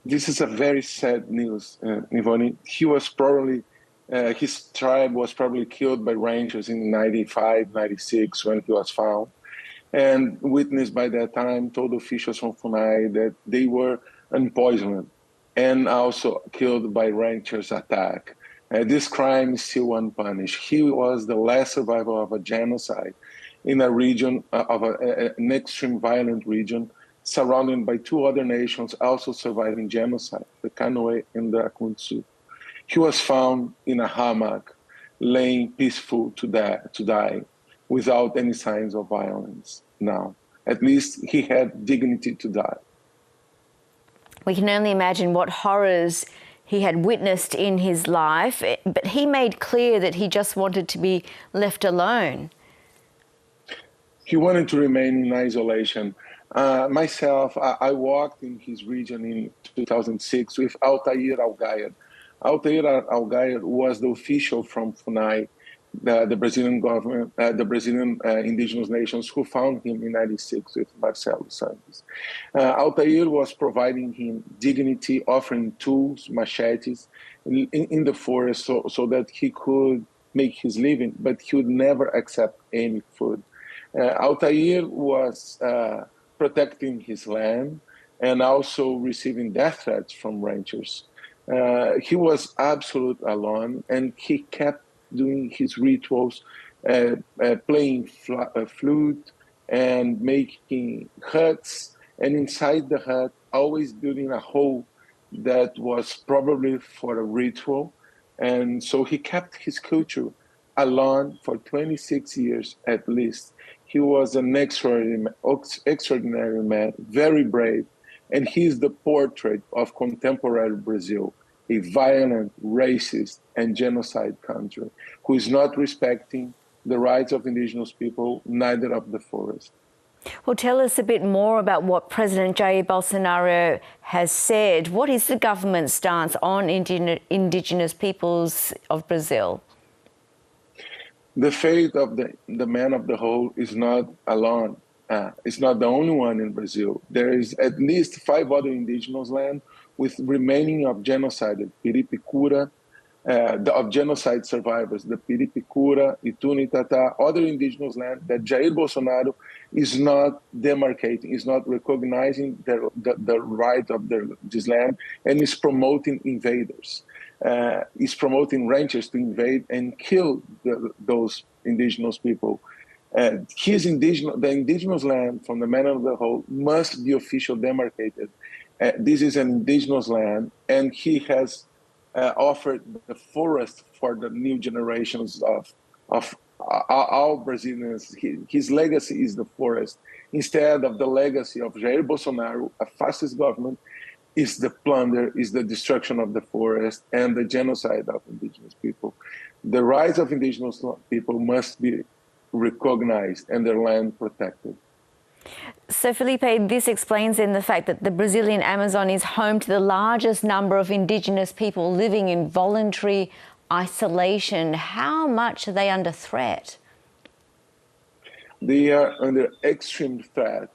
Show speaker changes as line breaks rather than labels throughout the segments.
This is a very sad news, Ivone. He was probably, his tribe was probably killed by rangers in 95, 96 when he was found. And witness by that time told officials from Funai that they were unpoisoned and also killed by rangers' attack. This crime is still unpunished. He was the last survivor of a genocide in a region an extreme violent region surrounded by two other nations also surviving genocide, the Kanoe and the Akuntsu. He was found in a hammock, laying peaceful to die without any signs of violence now. At least he had dignity to die.
We can only imagine what horrors he had witnessed in his life, but he made clear that he just wanted to be left alone.
He wanted to remain in isolation. Myself, I walked in his region in 2006 with Altair Algayed. Altair Algayed was the official from Funai, the Brazilian government, the Brazilian indigenous nations who found him in 96 with Marcelo Santos. Altair was providing him dignity, offering tools, machetes in the forest so that he could make his living, but he would never accept any food. Altair was protecting his land and also receiving death threats from ranchers. He was absolute alone, and he kept doing his rituals, playing flute and making huts, and inside the hut, always building a hole that was probably for a ritual. And so he kept his culture alone for 26 years at least. He was an extraordinary man, very brave, and he's the portrait of contemporary Brazil, a violent, racist, and genocide country who is not respecting the rights of indigenous people, neither of the forest.
Well, tell us a bit more about what President Jair Bolsonaro has said. What is the government's stance on indigenous peoples of Brazil?
The fate of the man of the whole is not alone. It's not the only one in Brazil. There is at least 5 other indigenous lands with remaining of genocide, Piripicura, of genocide survivors, the Piripicura, Ituni-Tata, other indigenous land that Jair Bolsonaro is not demarcating, is not recognizing the right of this land, and is promoting invaders. Is promoting ranchers to invade and kill those indigenous people. The indigenous land from the man of the whole must be officially demarcated. This is an indigenous land, and he has offered the forest for the new generations of all Brazilians. His legacy is the forest, instead of the legacy of Jair Bolsonaro, a fascist government, is the plunder, is the destruction of the forest and the genocide of indigenous people. The rights of indigenous people must be recognized and their land protected.
So, Felipe, this explains then the fact that the Brazilian Amazon is home to the largest number of indigenous people living in voluntary isolation. How much are they under threat?
They are under extreme threat.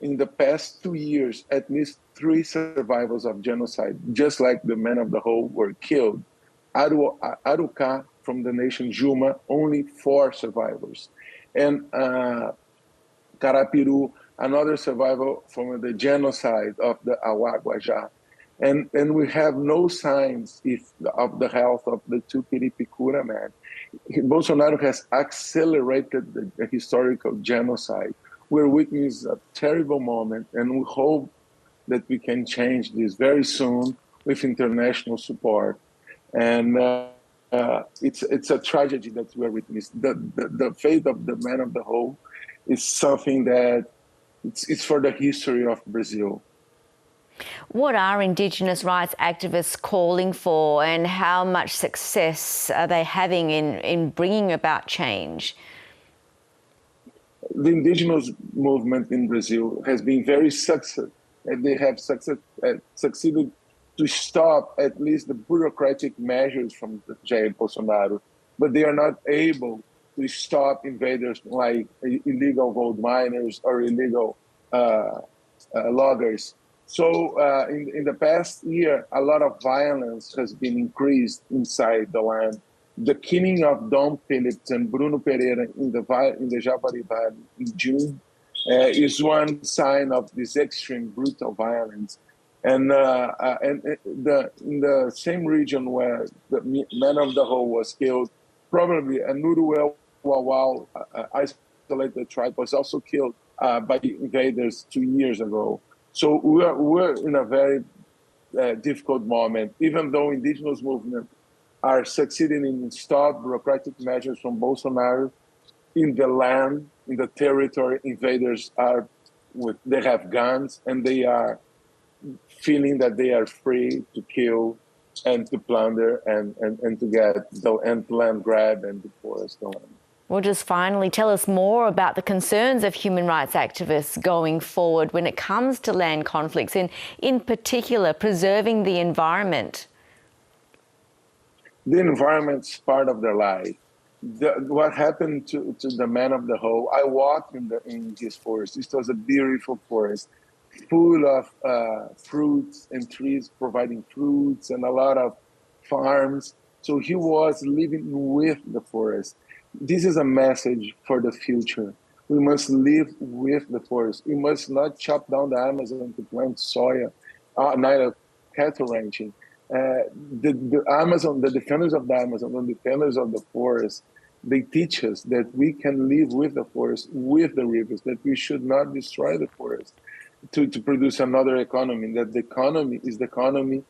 In the past 2 years, at least 3 survivors of genocide, just like the men of the whole, were killed. Aruca, from the nation Juma, only 4 survivors. And Carapiru, another survivor from the genocide of the Awaguajá. And we have no signs of the health of the 2 Piripicura men. Bolsonaro has accelerated the historical genocide. We're witnessing a terrible moment, and we hope that we can change this very soon with international support. And it's a tragedy that we're witnessing. The fate of the man of the whole is something that it's for the history of Brazil.
What are Indigenous rights activists calling for, and how much success are they having in bringing about change?
The indigenous movement in Brazil has been very successful, and they have succeeded to stop at least the bureaucratic measures from Jair Bolsonaro, but they are not able to stop invaders like illegal gold miners or illegal loggers. So in the past year, a lot of violence has been increased inside the land. The killing of Dom Phillips and Bruno Pereira in the Javari Valley in June is one sign of this extreme brutal violence. And in the same region where the man of the Hoe was killed, probably a Nuruel Wawal isolated tribe was also killed by invaders 2 years ago. So we're in a very difficult moment, even though indigenous movements are succeeding in stop bureaucratic measures from Bolsonaro in the land, in the territory. Invaders they have guns and they are feeling that they are free to kill and to plunder and to get the land grab and deforest the land.
Well, just finally, tell us more about the concerns of human rights activists going forward when it comes to land conflicts, and in particular, preserving the environment.
The environment's part of their life. What happened to the man of the Hoe? I walked in his forest. It was a beautiful forest, full of fruits and trees providing fruits and a lot of farms. So he was living with the forest. This is a message for the future. We must live with the forest. We must not chop down the Amazon to plant soya, neither cattle ranching. The Amazon, the defenders of the Amazon, the defenders of the forest, they teach us that we can live with the forest, with the rivers, that we should not destroy the forest to produce another economy, that the economy is the economy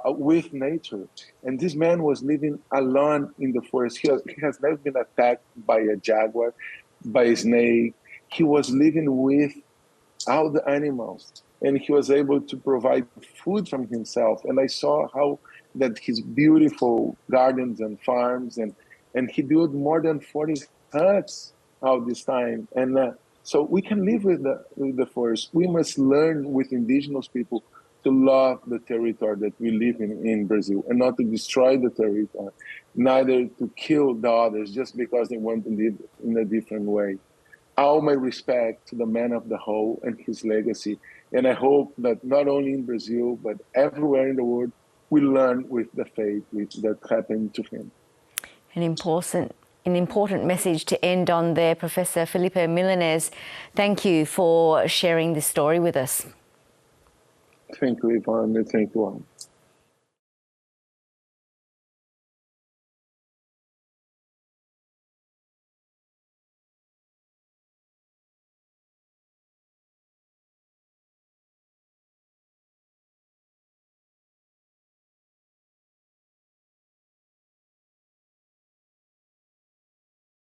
with nature. And this man was living alone in the forest. He has never been attacked by a jaguar, by a snake. He was living with all the animals, and he was able to provide food from himself. And I saw how that his beautiful gardens and farms, and he built more than 40 huts all this time. And so we can live with the forest. We must learn with indigenous people to love the territory that we live in Brazil, and not to destroy the territory, neither to kill the others just because they want to live in a different way. All my respect to the man of the Hoe and his legacy. And I hope that not only in Brazil, but everywhere in the world, we learn with the fate that happened to him.
An important message to end on there, Professor Felipe Milanez. Thank you for sharing this story with us.
Thank you, Yvonne, and thank you all.